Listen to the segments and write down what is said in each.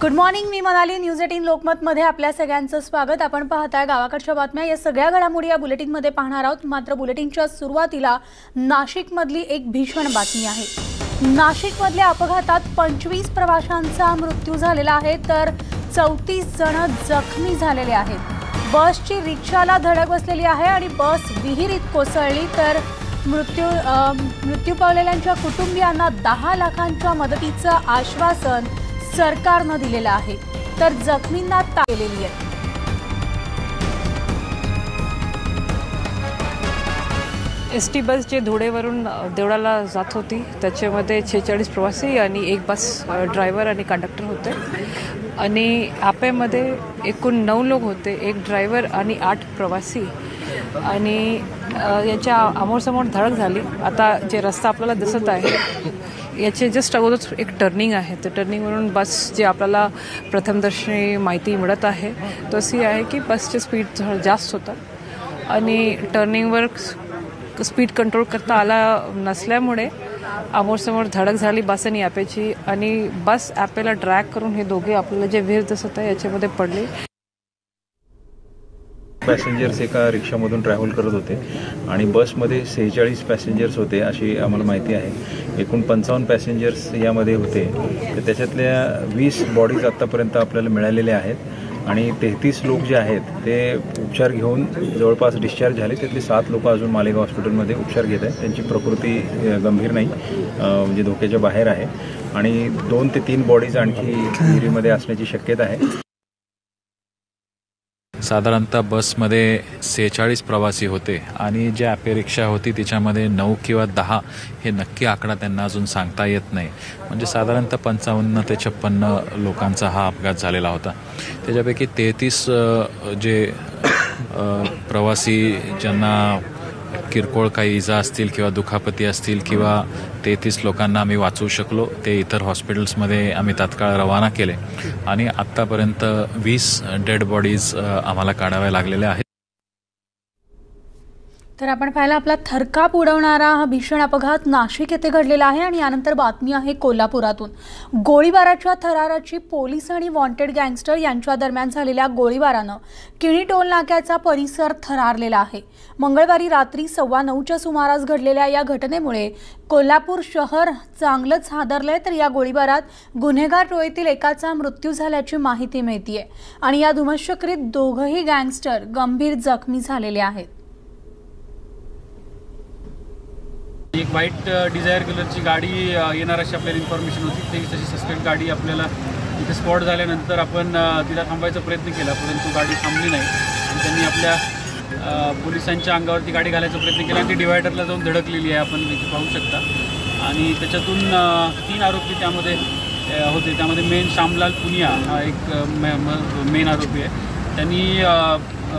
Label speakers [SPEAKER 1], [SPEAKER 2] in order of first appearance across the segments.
[SPEAKER 1] Good morning, मी Manali. News 18 लोकमतमध्ये आपल्या सगळ्यांचं स्वागत. आपण पाहताय गावाकडच्या बातम्या. या सगळ्या घडामोडी या बुलेटिनमध्ये पाहणार आहोत. मात्र बुलेटिनच्या सुरुवातीला नाशिकमधली एक भीषण बातमी आहे. नाशिकमधल्या अपघातात 25 प्रवाशांचा मृत्यू झालेला आहे, तर 34 जण जखमी झालेले आहेत. बसची रिक्षाला धडक बसलेली आहे आणि बस विहिरीत कोसळली, तर मृत्यू पावलेल्यांच्या कुटुंबियांना 10 लाखांच्या मदतीचं आश्वासन सरकारने दिलेलं आहे, तर जखमींना केलेली आहे.
[SPEAKER 2] एसटी बस जे धुळेवरून देवळाला जात होती त्याच्यामध्ये 46 प्रवासी आणि एक बस ड्रायव्हर आणि कंडक्टर होते. आणि आपेमध्ये एकूण 9 लोक होते, एक ड्रायव्हर आणि 8 प्रवासी. आणि याच्या आमोरसमोर धडक झाली. आता जे रस्ता आपल्याला दिसत आहे याचे जस्ट अगोदर एक टर्निंग आहे. तर टर्निंगवरून बस जे आपल्याला प्रथमदर्शनी माहिती मिळत आहे तो अशी आहे की बसचे स्पीड जास्त होतात आणि टर्निंगवर स्पीड कंट्रोल करता आला नसल्यामुळे आमोरसमोर धडक झाली बस आणि ॲपेची. आणि बस ॲपेला ड्रॅग करून हे दोघे आपल्याला जे विहीर दिसत आहे याच्यामध्ये पडले.
[SPEAKER 3] पॅसेंजर्स एका रिक्षामधून ट्रॅव्हल करत होते आणि बसमध्ये 46 पॅसेंजर्स होते अशी आम्हाला माहिती आहे. एकूण 55 पॅसेंजर्स यामध्ये होते. तर त्याच्यातल्या 20 बॉडीज आत्तापर्यंत आपल्याला मिळालेल्या आहेत आणि 33 लोक जे आहेत ते उपचार घेऊन जवळपास डिस्चार्ज झाले. त्यातले 7 लोक अजून मालेगाव हॉस्पिटलमध्ये उपचार घेत आहेत. त्यांची प्रकृती गंभीर नाही, म्हणजे धोक्याच्या बाहेर आहे. आणि 2 ते 3 बॉडीज आणखी विहिरीमध्ये असण्याची शक्यता आहे.
[SPEAKER 4] साधारणतः बसमध्ये 46 प्रवासी होते आणि जी ॲपे रिक्षा होती तिच्यामध्ये 9 किंवा 10 हे नक्की आकडा त्यांना अजून सांगता येत नाही. म्हणजे साधारणतः 55 ते 56 लोकांचा हा अपघात झालेला होता. त्याच्यापैकी 33 जे प्रवासी ज्यांना किरकोळ काही इजा असतील किंवा दुखापती असतील किंवा 33 लोकांना आम्ही वाचवू शकलो. ते इतर हॉस्पिटल्समध्ये आम्ही तात्काळ रवाना केले आणि आत्तापर्यंत 20 डेड बॉडीज आम्हाला काढाव्या लागलेल्या आहेत.
[SPEAKER 1] तर आपण पाहिला आपला थरकाप उडवणारा हा भीषण अपघात नाशिक येथे घडलेला आहे. आणि यानंतर बातमी आहे कोल्हापुरातून. गोळीबाराच्या थराराची पोलीस आणि वॉन्टेड गँगस्टर यांच्या दरम्यान झालेल्या गोळीबारानं किणी टोल नाक्याचा परिसर थरारलेला आहे. मंगळवारी रात्री 9:15च्या सुमारास घडलेल्या या घटनेमुळे कोल्हापूर शहर चांगलंच हादरलंय. तर या गोळीबारात गुन्हेगार टोळीतील एकाचा मृत्यू झाल्याची माहिती मिळतेय आणि या धुमश्चक्रीत दोघंही गँगस्टर गंभीर जखमी झालेले आहेत.
[SPEAKER 5] एक व्हाईट डिझायर कलरची गाडी येणार अशी आपल्याला इन्फॉर्मेशन होती. ती तशी सस्पेक्ट गाडी आपल्याला इथे स्पॉट झाल्यानंतर आपण तिला थांबायचा प्रयत्न केला, परंतु गाडी थांबली नाही. आणि त्यांनी आपल्या पोलिसांच्या अंगावरती गाडी घालायचा प्रयत्न केला आणि ती डिवायडरला जाऊन धडकलेली आहे, आपण इथे पाहू शकता. आणि त्याच्यातून 3 आरोपी त्यामध्ये होते. त्यामध्ये मेन श्यामलाल पुनिया हा एक मेन आरोपी आहे. त्यांनी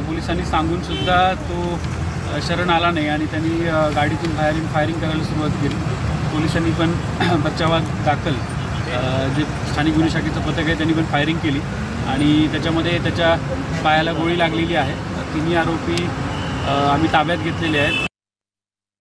[SPEAKER 5] पोलिसांनी सांगूनसुद्धा तो शरण आला नाही आणि त्यांनी गाडीतून फायरिंग करायला सुरुवात केली. पोलिसांनी पण बचावात दाखल जे स्थानिक गुन्हे शाखेचं पथक आहे त्यांनी पण फायरिंग केली आणि त्याच्यामध्ये त्याच्या पायाला गोळी लागलेली आहे. 3 आरोपी आम्ही ताब्यात घेतलेले आहेत.